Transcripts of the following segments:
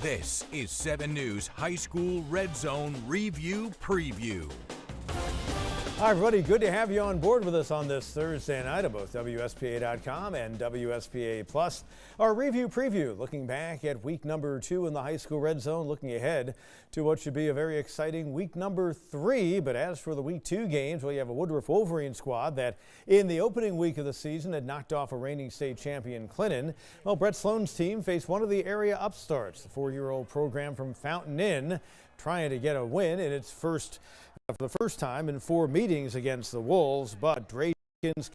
This is 7 News High School Red Zone Review Preview. Hi, everybody. Good to have you on board with us on this Thursday night at both WSPA.com and WSPA Plus. Our review preview, looking back at week number 2 in the high school red zone, looking ahead to what should be a very exciting week number 3. But as for the week 2 games, well, you have a Woodruff Wolverine squad that in the opening week of the season had knocked off a reigning state champion Clinton. Well, Brett Sloan's team faced one of the area upstarts, the 4-year-old program from Fountain Inn, trying to get a win in its first for the first time in 4 meetings against the Wolves, but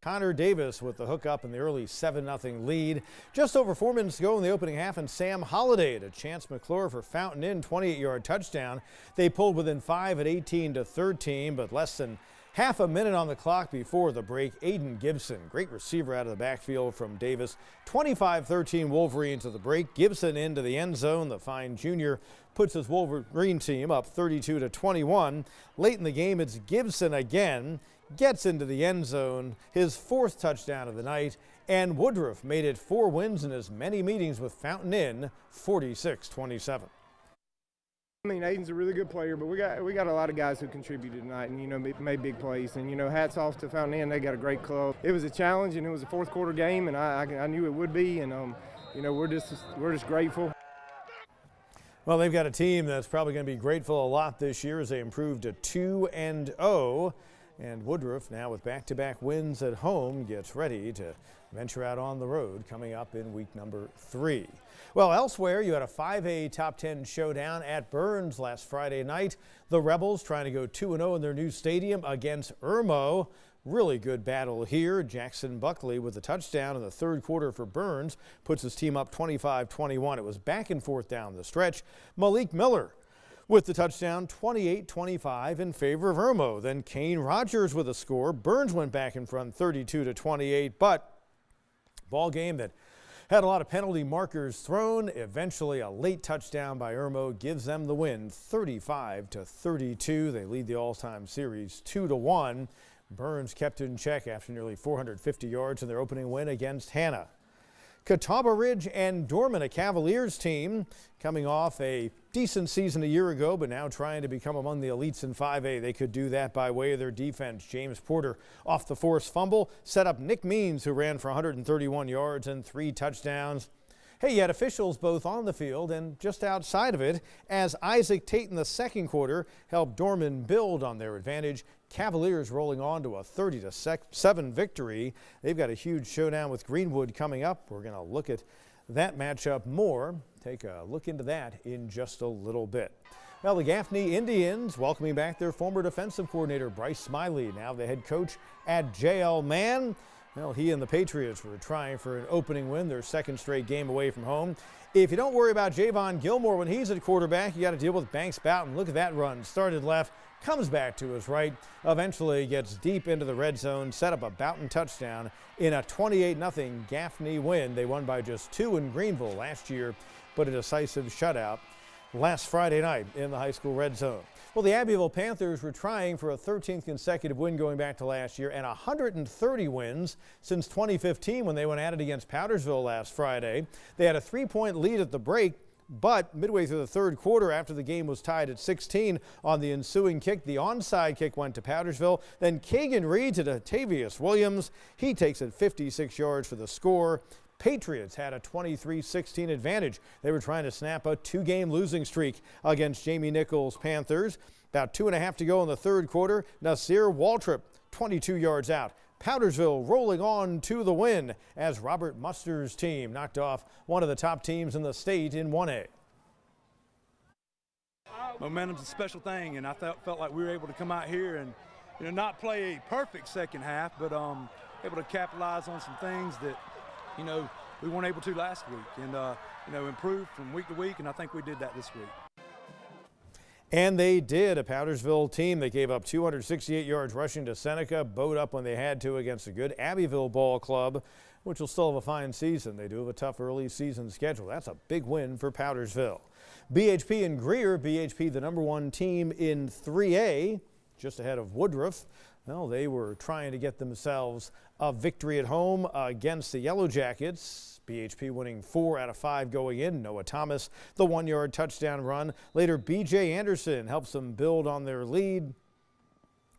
Connor Davis with the hookup in the early 7-0 lead. Just over 4 minutes to go in the opening half, and Sam Holliday to Chance McClure for Fountain Inn, 28-yard touchdown. They pulled within 5 at 18-13, but less than half a minute on the clock before the break. Aiden Gibson, great receiver out of the backfield from Davis. 25-13 Wolverines at the break. Gibson into the end zone. The fine junior puts his Wolverine team up 32-21. Late in the game, it's Gibson again. Gets into the end zone, his 4th touchdown of the night, and Woodruff made it 4 wins in as many meetings with Fountain Inn, 46-27. I mean, Aiden's a really good player, but we got a lot of guys who contributed tonight and, made big plays. And, hats off to Fountain Inn. They got a great club. It was a challenge, and it was a 4th quarter game, and I knew it would be. And, we're just grateful. Well, they've got a team that's probably going to be grateful a lot this year as they improved to 2-0. And Woodruff, now with back-to-back wins at home, gets ready to venture out on the road coming up in week number 3. Well, elsewhere, you had a 5A top 10 showdown at Burns last Friday night. The Rebels trying to go 2-0 in their new stadium against Irmo. Really good battle here. Jackson Buckley with a touchdown in the 3rd quarter for Burns puts his team up 25-21. It was back and forth down the stretch. Malik Miller with the touchdown, 28-25 in favor of Irmo. Then Kane Rogers with a score. Burns went back in front 32-28, but ball game that had a lot of penalty markers thrown. Eventually a late touchdown by Irmo gives them the win, 35-32. They lead the all-time series 2-1. Burns kept in check after nearly 450 yards in their opening win against Hannah. Catawba Ridge and Dorman, a Cavaliers team coming off a decent season a year ago, but now trying to become among the elites in 5A. They could do that by way of their defense. James Porter off the forced fumble set up Nick Means, who ran for 131 yards and 3 touchdowns. Hey, you had officials both on the field and just outside of it as Isaac Tate in the 2nd quarter helped Dorman build on their advantage. Cavaliers rolling on to a 30-7 victory. They've got a huge showdown with Greenwood coming up. We're going to look at that matchup more. Take a look into that in just a little bit. Well, the Gaffney Indians welcoming back their former defensive coordinator Bryce Smiley, now the head coach at JL Mann. Well, he and the Patriots were trying for an opening win, their 2nd straight game away from home. If you don't worry about Javon Gilmore when he's at quarterback, you got to deal with Banks Boughton. Look at that run. Started left, comes back to his right, eventually gets deep into the red zone, set up a Boughton touchdown in a 28-0 Gaffney win. They won by just 2 in Greenville last year, but a decisive shutout last Friday night in the high school red zone. Well, the Abbeville Panthers were trying for a 13th consecutive win going back to last year and 130 wins since 2015 when they went at it against Powdersville last Friday. They had a 3-point lead at the break, but midway through the 3rd quarter, after the game was tied at 16 on the ensuing kick, the onside kick went to Powdersville. Then Kagan Reed to Tavius Williams. He takes it 56 yards for the score. Patriots had a 23-16 advantage. They were trying to snap a 2-game losing streak against Jamie Nichols' Panthers. About 2.5 to go in the 3rd quarter. Nasir Waltrip, 22 yards out. Powdersville rolling on to the win as Robert Muster's team knocked off one of the top teams in the state in 1A. Momentum's a special thing, and I felt like we were able to come out here and not play a perfect second half, but able to capitalize on some things that we weren't able to last week, and improve from week to week, and I think we did that this week. And they did. A Powdersville team that gave up 268 yards rushing to Seneca, bowed up when they had to against a good Abbeville ball club, which will still have a fine season. They do have a tough early season schedule. That's a big win for Powdersville. BHP and Greer. BHP the #1 team in 3A, just ahead of Woodruff. Well, they were trying to get themselves a victory at home against the Yellow Jackets. BHP winning 4 out of 5 going in. Noah Thomas, the 1-yard touchdown run. Later, B.J. Anderson helps them build on their lead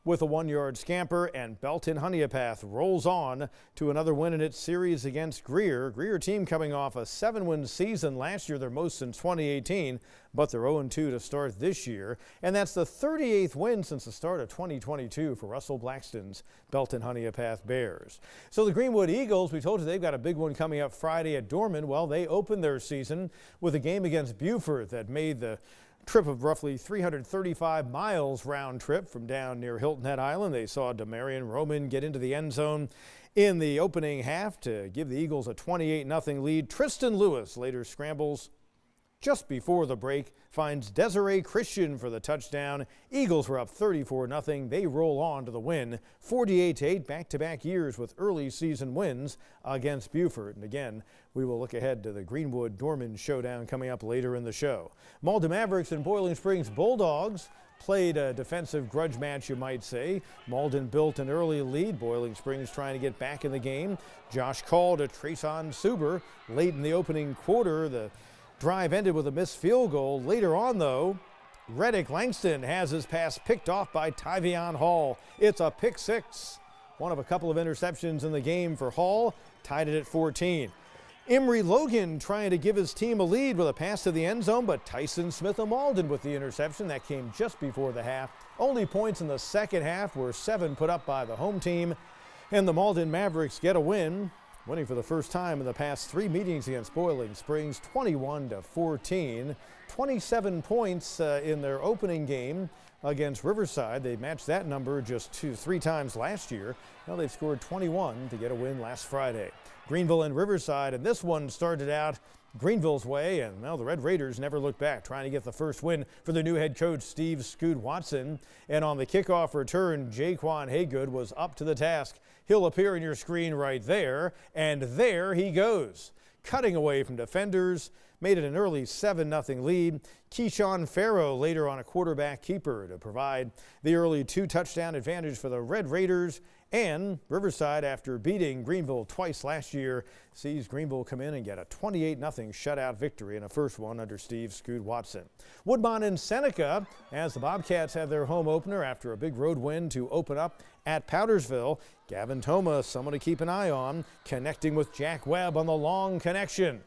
with a 1-yard scamper, and Belton Honeypath rolls on to another win in its series against Greer. Greer team coming off a 7-win season last year, their most since 2018, but they're 0-2 to start this year. And that's the 38th win since the start of 2022 for Russell Blackston's Belton Honeypath Bears. So the Greenwood Eagles, we told you they've got a big one coming up Friday at Dorman. Well, they opened their season with a game against Beaufort that made the trip of roughly 335 miles round trip from down near Hilton Head Island. They saw Demarion Roman get into the end zone in the opening half to give the Eagles a 28-0 lead. Tristan Lewis later scrambles just before the break, finds Desiree Christian for the touchdown. Eagles were up 34-0. They roll on to the win, 48-8, back-to-back years with early season wins against Beaufort. And again, we will look ahead to the Greenwood-Dorman showdown coming up later in the show. Malden Mavericks and Boiling Springs Bulldogs played a defensive grudge match, you might say. Malden built an early lead. Boiling Springs trying to get back in the game. Josh Call to Treson Suber late in the opening quarter. The drive ended with a missed field goal. Later on, though, Reddick Langston has his pass picked off by Tyvion Hall. It's a pick six. One of a couple of interceptions in the game for Hall, tied it at 14. Emory Logan trying to give his team a lead with a pass to the end zone, but Tyson Smith of Malden with the interception. That came just before the half. Only points in the second half were 7 put up by the home team, and the Malden Mavericks get a win, winning for the first time in the past 3 meetings against Boiling Springs, 21-14. 27 points in their opening game against Riverside. They matched that number just 3 times last year. Now they've scored 21 to get a win last Friday. Greenville and Riverside, and this one started out Greenville's way, and well, the Red Raiders never looked back, trying to get the first win for their new head coach, Steve Scoot Watson. And on the kickoff return, Jaquan Haygood was up to the task. He'll appear on your screen right there, and there he goes. Cutting away from defenders, made it an early 7-0 lead. Keyshawn Farrow later on a quarterback keeper to provide the early 2-touchdown advantage for the Red Raiders. And Riverside, after beating Greenville twice last year, sees Greenville come in and get a 28-0 shutout victory in a first one under Steve Scoot Watson. Woodbine and Seneca, as the Bobcats have their home opener after a big road win to open up at Powdersville. Gavin Thoma, someone to keep an eye on, connecting with Jack Webb on the long connection.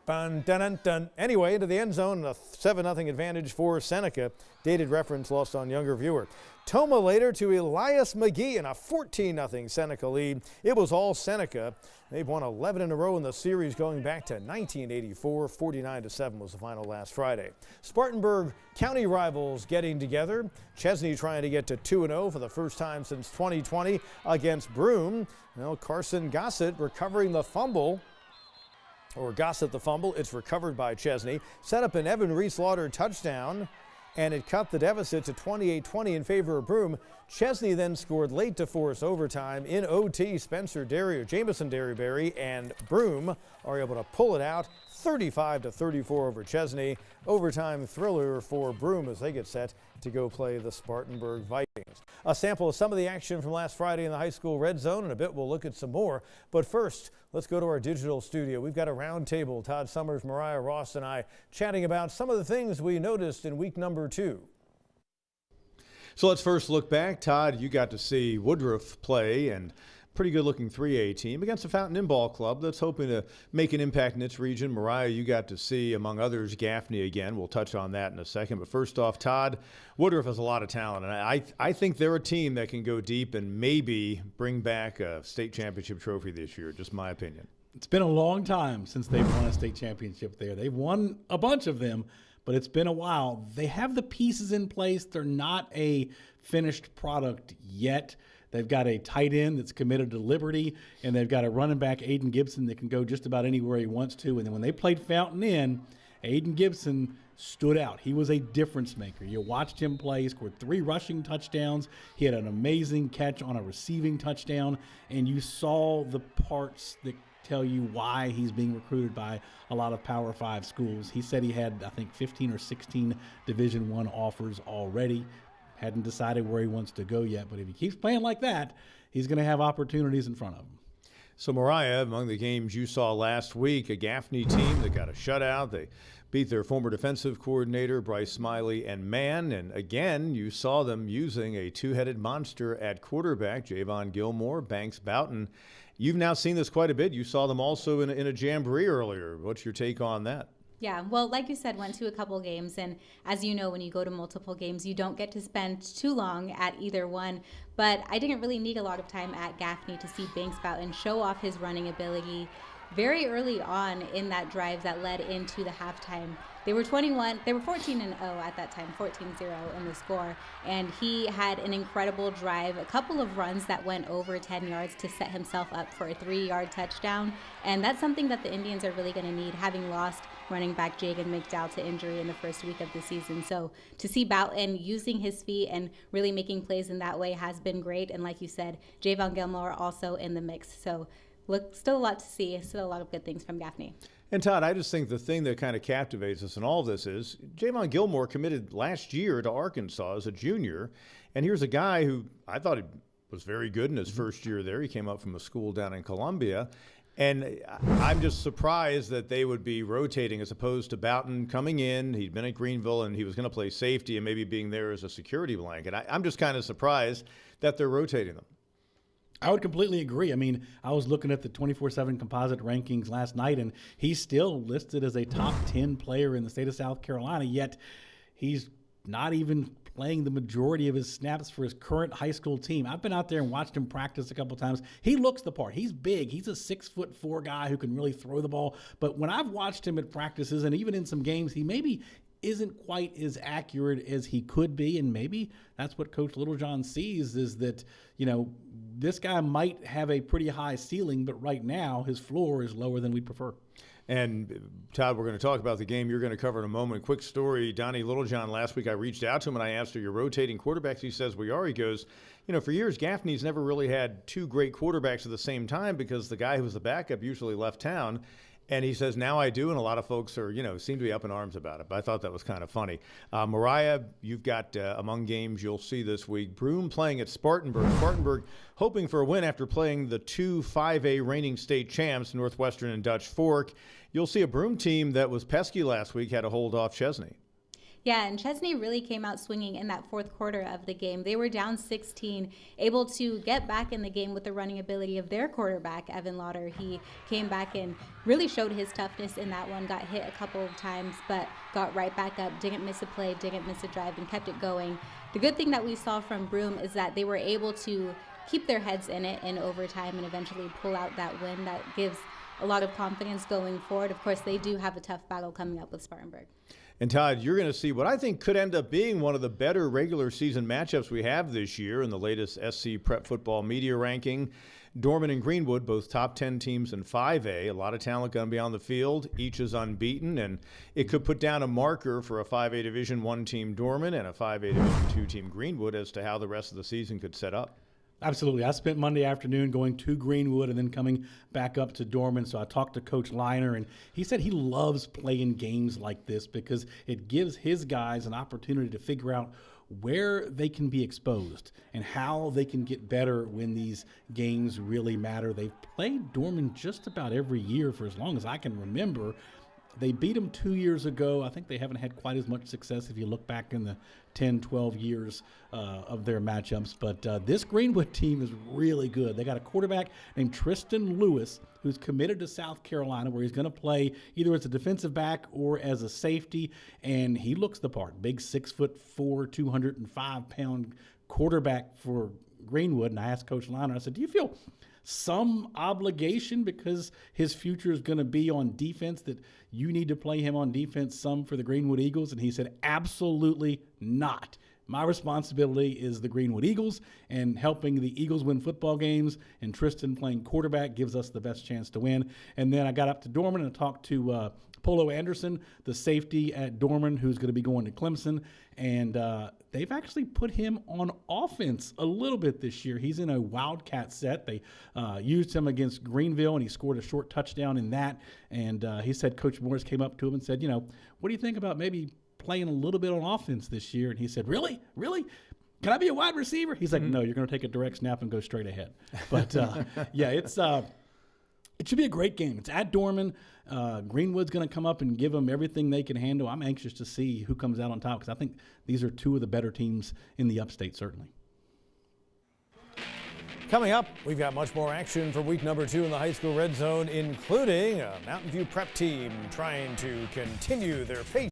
Dun, dun, dun, dun. Anyway, into the end zone, a 7-0 advantage for Seneca. Dated reference lost on younger viewer. Toma later to Elias McGee in a 14-0 Seneca lead. It was all Seneca. They've won 11 in a row in the series going back to 1984. 49-7 was the final last Friday. Spartanburg County rivals getting together. Chesney trying to get to 2-0 for the first time since 2020 against Broome. Well, Carson Gossett recovering the fumble. Or Gossett the fumble. It's recovered by Chesney. Set up an Evan Reese-Lauder touchdown, and it cut the deficit to 28-20 in favor of Broome. Chesney then scored late to force overtime. In OT, Jamison Derryberry and Broome are able to pull it out 35-34 over Chesney. Overtime thriller for Broome as they get set to go play the Spartanburg Vikings. A sample of some of the action from last Friday in the high school red zone. In a bit, we'll look at some more. But first, let's go to our digital studio. We've got a round table. Todd Summers, Mariah Ross, and I chatting about some of the things we noticed in week number 2. So let's first look back. Todd, you got to see Woodruff play, and pretty good looking 3A team against a Fountain Inn Ball Club that's hoping to make an impact in its region. Mariah, you got to see, among others, Gaffney again. We'll touch on that in a second. But first off, Todd, Woodruff has a lot of talent, and I think they're a team that can go deep and maybe bring back a state championship trophy this year, just my opinion. It's been a long time since they've won a state championship there. They've won a bunch of them, but it's been a while. They have the pieces in place. They're not a finished product yet. They've got a tight end that's committed to Liberty, and they've got a running back, Aiden Gibson, that can go just about anywhere he wants to. And then when they played Fountain Inn, Aiden Gibson stood out. He was a difference maker. You watched him play. He scored 3 rushing touchdowns. He had an amazing catch on a receiving touchdown, and you saw the parts that tell you why he's being recruited by a lot of Power 5 schools. He said he had, I think, 15 or 16 Division I offers already. Hadn't decided where he wants to go yet, but if he keeps playing like that, he's going to have opportunities in front of him. So, Mariah, among the games you saw last week, a Gaffney team that got a shutout. They beat their former defensive coordinator, Bryce Smiley, and man. And again, you saw them using a two-headed monster at quarterback, Javon Gilmore, Banks Boughton. You've now seen this quite a bit. You saw them also in a jamboree earlier. What's your take on that? Yeah, well, like you said, went to a couple games, and as you know, when you go to multiple games, you don't get to spend too long at either one, but I didn't really need a lot of time at Gaffney to see Banks Boughton show off his running ability very early on in that drive that led into the halftime. They were 14-0 at that time, 14-0 in the score, and he had an incredible drive, a couple of runs that went over 10 yards to set himself up for a 3-yard touchdown, and that's something that the Indians are really going to need, having lost running back Jagan McDowell to injury in the first week of the season. So to see Boughton using his feet and really making plays in that way has been great, and like you said, Javon Gilmore also in the mix. So look, still a lot to see, still a lot of good things from Gaffney. And Todd, I just think the thing that kind of captivates us in all of this is Javon Gilmore committed last year to Arkansas as a junior, and here's a guy who I thought was very good in his first year there. He came up from a school down in Columbia, and I'm just surprised that they would be rotating as opposed to Boughton coming in. He'd been at Greenville, and he was going to play safety and maybe being there as a security blanket. I'm just kind of surprised that they're rotating them. I would completely agree. I mean, I was looking at the 24/7 composite rankings last night, and he's still listed as a top 10 player in the state of South Carolina, yet he's not even playing the majority of his snaps for his current high school team. I've been out there and watched him practice a couple times. He looks the part. He's big. He's a 6'4" guy who can really throw the ball. But when I've watched him at practices and even in some games, he maybe isn't quite as accurate as he could be, and maybe that's what Coach Littlejohn sees, is that, you know, this guy might have a pretty high ceiling, but right now his floor is lower than we'd prefer. And, Todd, we're going to talk about the game you're going to cover in a moment. Quick story, Donnie Littlejohn, last week I reached out to him and I asked, are you rotating quarterbacks? He says, we are. He goes, you know, for years Gaffney's never really had two great quarterbacks at the same time because the guy who was the backup usually left town. And he says, now I do, and a lot of folks are, you know, seem to be up in arms about it. But I thought that was kind of funny. Mariah, you've got among games you'll see this week, Broome playing at Spartanburg. Spartanburg hoping for a win after playing the two 5A reigning state champs, Northwestern and Dutch Fork. You'll see a Broome team that was pesky last week, had to hold off Chesney. Yeah, and Chesney really came out swinging in that fourth quarter of the game. They were down 16, able to get back in the game with the running ability of their quarterback, Evan Lauder. He came back and really showed his toughness in that one, got hit a couple of times, but got right back up, didn't miss a play, didn't miss a drive, and kept it going. The good thing that we saw from Broome is that they were able to keep their heads in it in overtime and eventually pull out that win. That gives a lot of confidence going forward. Of course, they do have a tough battle coming up with Spartanburg. And, Todd, you're going to see what I think could end up being one of the better regular season matchups we have this year in the latest SC Prep Football Media Ranking. Dorman and Greenwood, both top 10 teams in 5A. A lot of talent going to be on the field. Each is unbeaten, and it could put down a marker for a 5A Division I team Dorman and a 5A Division II team Greenwood as to how the rest of the season could set up. Absolutely. I spent Monday afternoon going to Greenwood and then coming back up to Dorman. So I talked to Coach Liner, and he said he loves playing games like this because it gives his guys an opportunity to figure out where they can be exposed and how they can get better when these games really matter. They've played Dorman just about every year for as long as I can remember. They beat them 2 years ago. I think they haven't had quite as much success if you look back in the 10, 12 years of their matchups. But this Greenwood team is really good. They got a quarterback named Tristan Lewis who's committed to South Carolina, where he's going to play either as a defensive back or as a safety. And he looks the part. Big 6'4", 205-pound quarterback for Greenwood. And I asked Coach Liner, I said, do you feel some obligation because his future is going to be on defense, that you need to play him on defense some for the Greenwood Eagles? And he said, absolutely not. My responsibility is the Greenwood Eagles and helping the Eagles win football games, and Tristan playing quarterback gives us the best chance to win. And then I got up to Dorman and talked to Polo Anderson, the safety at Dorman, who's going to be going to Clemson. And they've actually put him on offense a little bit this year. He's in a Wildcat set. They used him against Greenville, and he scored a short touchdown in that. And he said Coach Morris came up to him and said, you know, what do you think about maybe playing a little bit on offense this year? And he said, really? Can I be a wide receiver? He's like, no, you're going to take a direct snap and go straight ahead. But, yeah, it's It should be a great game. It's at Dorman. Greenwood's going to come up and give them everything they can handle. I'm anxious to see who comes out on top because I think these are two of the better teams in the Upstate, certainly. Coming up, we've got much more action for week number 2 in the high school red zone, including a Mountain View prep team trying to continue their pace.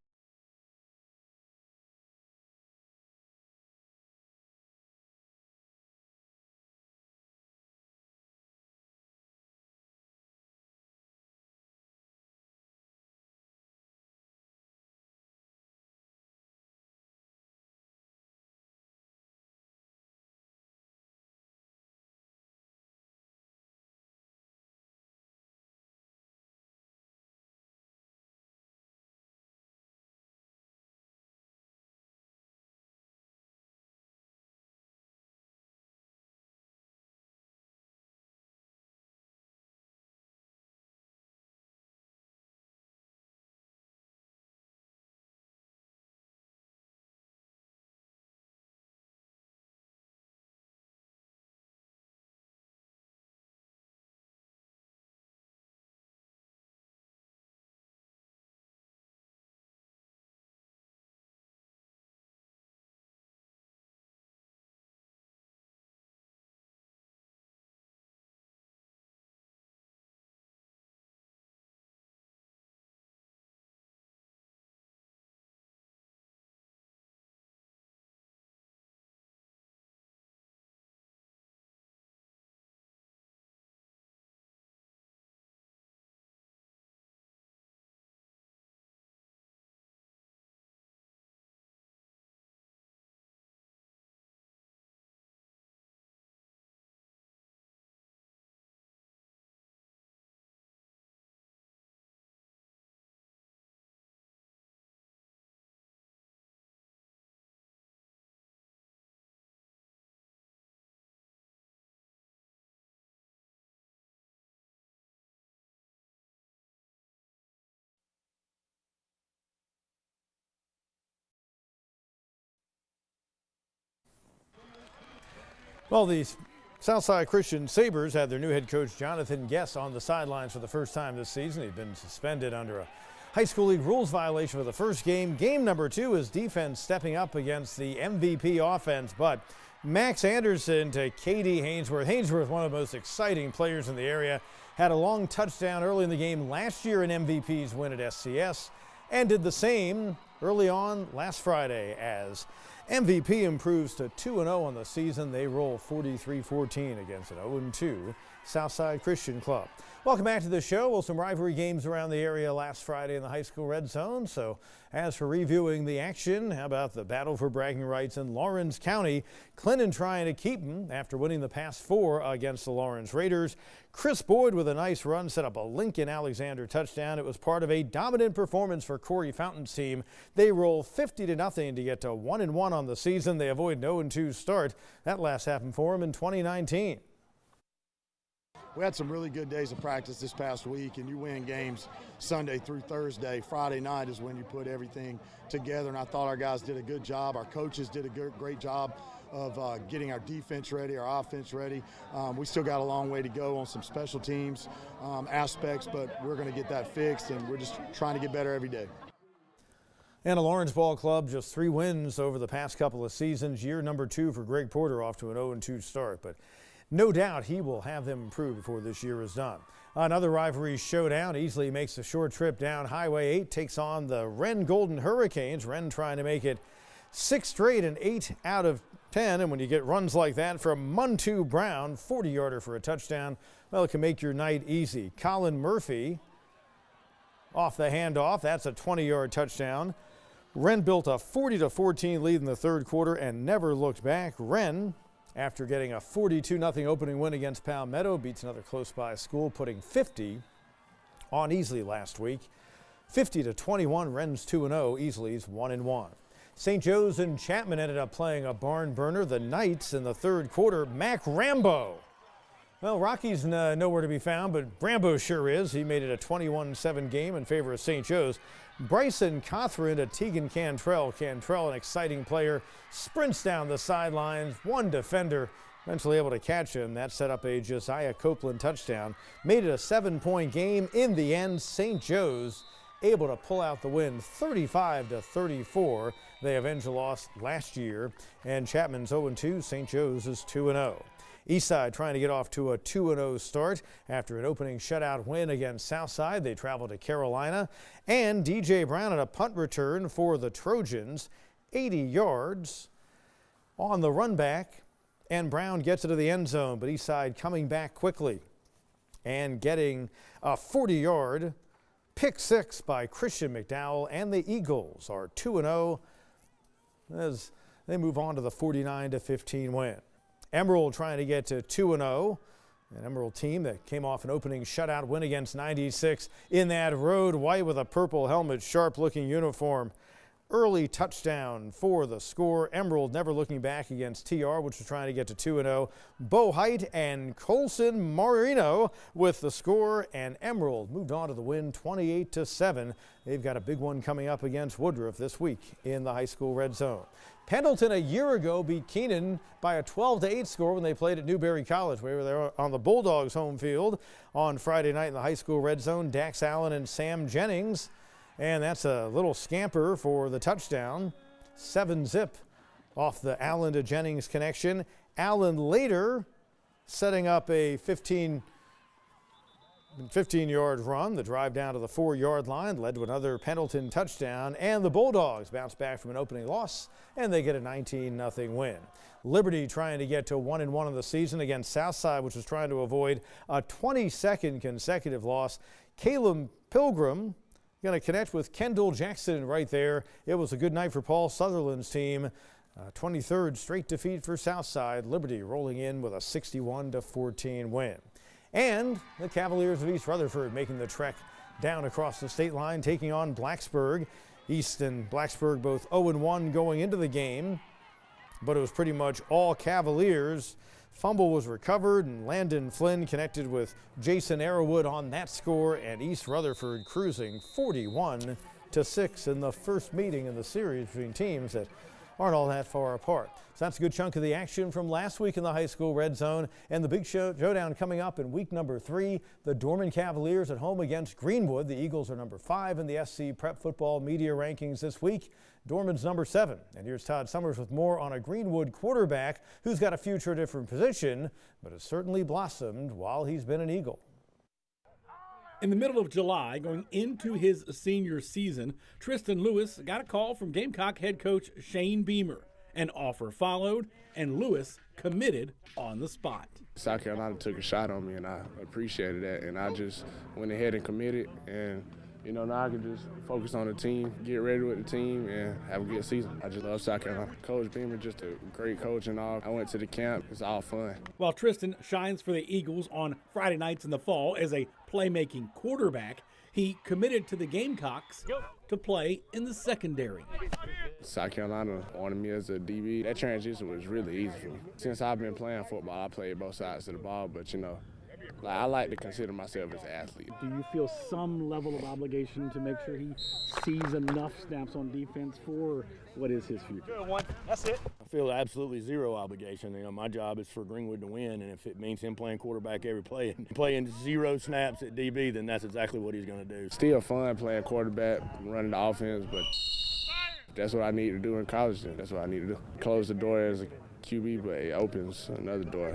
Well, the Southside Christian Sabres had their new head coach Jonathan Guess on the sidelines for the first time this season. He'd been suspended under a high school league rules violation for the first game. Game number 2 is defense stepping up against the MVP offense, but Max Anderson to Katie Hainsworth. Hainsworth, one of the most exciting players in the area, had a long touchdown early in the game last year in MVP's win at SCS and did the same early on last Friday as MVP improves to 2-0 on the season. They roll 43-14 against an 0-2 Southside Christian Club. Welcome back to the show. Well, some rivalry games around the area last Friday in the high school red zone. So as for reviewing the action, how about the battle for bragging rights in Lawrence County? Clinton trying to keep them after winning the past 4 against the Lawrence Raiders. Chris Boyd with a nice run set up a Lincoln Alexander touchdown. It was part of a dominant performance for Corey Fountain's team. They roll 50-0 to get to 1-1 on the season. They avoid an 0-2 start. That last happened for them in 2019. We had some really good days of practice this past week, and you win games Sunday through Thursday. Friday night is when you put everything together, and I thought our guys did a good job. Our coaches did a great job of getting our defense ready, our offense ready. We still got a long way to go on some special teams aspects, but we're going to get that fixed, and we're just trying to get better every day. And the Lawrence Ball Club just 3 wins over the past couple of seasons. Year number 2 for Greg Porter, off to an 0-2 start, but no doubt he will have them improve before this year is done. Another rivalry showdown. Easley makes a short trip down Highway 8, takes on the Wren Golden Hurricanes. Wren trying to make it 6 straight and 8 out of 10. And when you get runs like that from Muntu Brown, 40-yarder for a touchdown, well, it can make your night easy. Colin Murphy off the handoff. That's a 20-yard touchdown. Wren built a 40-14 lead in the third quarter and never looked back. Wren, after getting a 42-0 opening win against Palmetto, beats another close-by school, putting 50 on Easley last week. 50-21, Wren's 2-0, Easley's 1-1. St. Joe's and Chapman ended up playing a barn burner. The Knights in the third quarter, Mac Rambo. Well, Rocky's nowhere to be found, but Rambo sure is. He made it a 21-7 game in favor of St. Joe's. Bryson Cothran to Tegan Cantrell. Cantrell, an exciting player, sprints down the sidelines. One defender eventually able to catch him. That set up a Josiah Copeland touchdown. Made it a 7-point game. In the end, St. Joe's able to pull out the win 35-34. They avenged a loss last year. And Chapman's 0-2. St. Joe's is 2-0. Eastside trying to get off to a 2-0 start after an opening shutout win against Southside. They travel to Carolina. And DJ Brown at a punt return for the Trojans. 80 yards on the run back. And Brown gets it to the end zone, but Eastside coming back quickly and getting a 40-yard pick six by Christian McDowell. And the Eagles are 2-0 as they move on to the 49-15 win. Emerald trying to get to 2-0. An Emerald team that came off an opening shutout win against 96 in that road white with a purple helmet, sharp looking uniform. Early touchdown for the score. Emerald never looking back against TR, which was trying to get to 2-0. Bo Height and Colson Marino with the score, and Emerald moved on to the win 28-7. They've got a big one coming up against Woodruff this week in the high school red zone. Pendleton a year ago beat Keenan by a 12-8 score when they played at Newberry College. We were there on the Bulldogs home field on Friday night in the high school red zone. Dax Allen and Sam Jennings. And that's a little scamper for the touchdown. 7-zip off the Allen to Jennings connection. Allen later setting up a 15-yard run. The drive down to the 4-yard line led to another Pendleton touchdown. And the Bulldogs bounce back from an opening loss, and they get a 19-0 win. Liberty trying to get to 1-1 in the season against Southside, which was trying to avoid a 22nd consecutive loss. Caleb Pilgrim going to connect with Kendall Jackson right there. It was a good night for Paul Sutherland's team. 23rd straight defeat for Southside. Liberty rolling in with a 61-14 win. And the Cavaliers of East Rutherford making the trek down across the state line, taking on Blacksburg. East and Blacksburg both 0-1 going into the game, but it was pretty much all Cavaliers. Fumble was recovered, and Landon Flynn connected with Jason Arrowwood on that score, and East Rutherford cruising 41-6 in the first meeting in the series between teams that aren't all that far apart. So that's a good chunk of the action from last week in the high school red zone, and the big showdown coming up in week number 3. The Dorman Cavaliers at home against Greenwood. The Eagles are number 5 in the SC Prep Football media rankings this week. Dorman's number 7. And here's Todd Summers with more on a Greenwood quarterback who's got a future at a different position, but has certainly blossomed while he's been an Eagle. In the middle of July, going into his senior season, Tristan Lewis got a call from Gamecock head coach Shane Beamer. An offer followed, and Lewis committed on the spot. South Carolina took a shot on me, and I appreciated that. And I just went ahead and committed. And, you know, now I can just focus on the team, get ready with the team, and have a good season. I just love South Carolina. Coach Beamer, just a great coach and all. I went to the camp. It's all fun. While Tristan shines for the Eagles on Friday nights in the fall as a playmaking quarterback, he committed to the Gamecocks to play in the secondary. South Carolina wanted me as a DB. That transition was really easy for me. Since I've been playing football, I played both sides of the ball, but, you know, I like to consider myself as an athlete. Do you feel some level of obligation to make sure he sees enough snaps on defense for what is his future? Good one. That's it. I feel absolutely zero obligation. You know, my job is for Greenwood to win, and if it means him playing quarterback every play and playing 0 snaps at DB, then that's exactly what he's going to do. Still fun playing quarterback, running the offense, but that's what I need to do in college. Then that's what I need to do. Close the door as a QB, but it opens another door.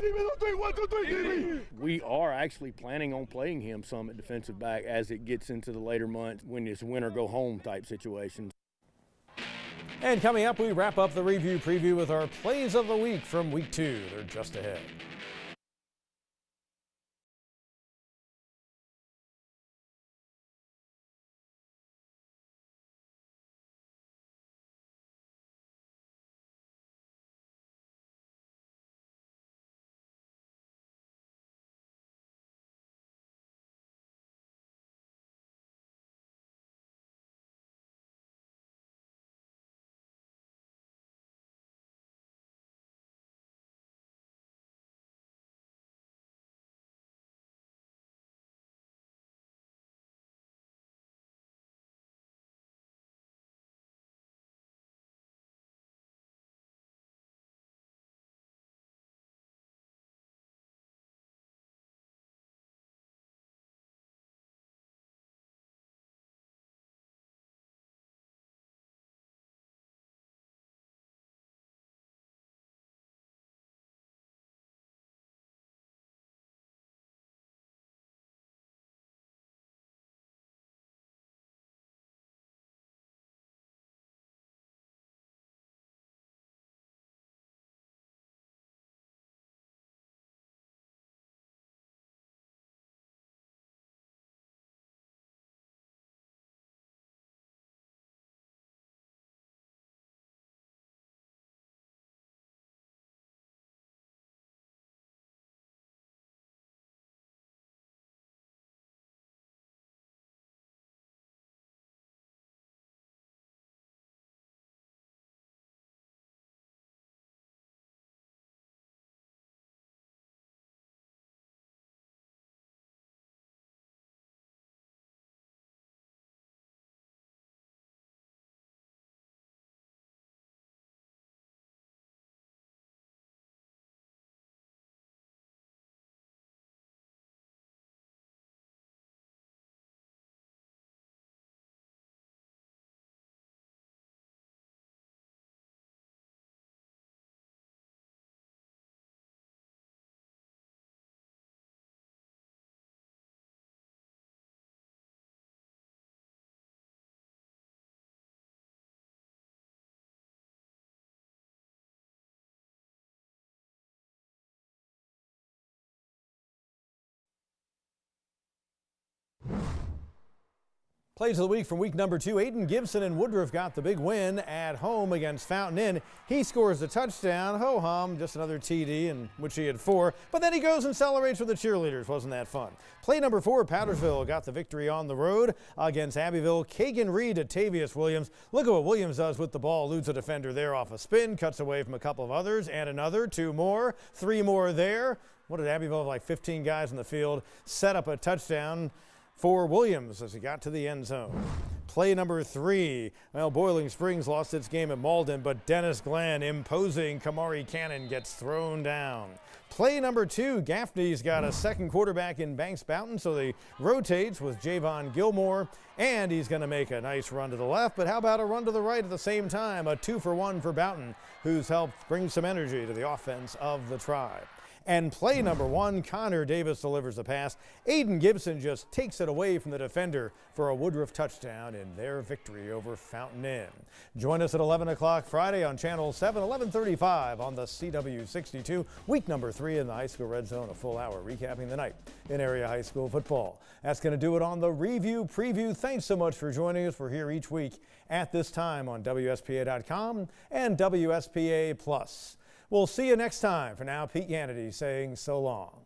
We are actually planning on playing him some at defensive back as it gets into the later months when it's win or go home type situations. And coming up, we wrap up the review preview with our plays of the week from week 2. They're just ahead. Plays of the week from week number 2. Aiden Gibson and Woodruff got the big win at home against Fountain Inn. He scores the touchdown. Ho-hum, just another TD, in which he had 4. But then he goes and celebrates with the cheerleaders. Wasn't that fun? Play number 4, Powdersville got the victory on the road against Abbeville. Kagan Reed to Tavius Williams. Look at what Williams does with the ball. Eludes a defender there off a spin. Cuts away from a couple of others. And another. 2 more. 3 more there. What did Abbeville have, like 15 guys in the field? Set up a touchdown for Williams as he got to the end zone. Play number 3. Well, Boiling Springs lost its game at Malden, but Dennis Glenn, imposing Kamari Cannon, gets thrown down. Play number 2. Gaffney's got a second quarterback in Banks Boughton, so he rotates with Javon Gilmore, and he's going to make a nice run to the left. But how about a run to the right at the same time? A 2-for-1 for Boughton, who's helped bring some energy to the offense of the Tribe. And play number 1, Connor Davis delivers the pass. Aiden Gibson just takes it away from the defender for a Woodruff touchdown in their victory over Fountain Inn. Join us at 11 o'clock Friday on Channel 7, 11:35 on the CW62. Week number 3 in the High School Red Zone, a full hour recapping the night in area high school football. That's going to do it on the Review Preview. Thanks so much for joining us. We're here each week at this time on WSPA.com and WSPA Plus. We'll see you next time. For now, Pete Yanity saying so long.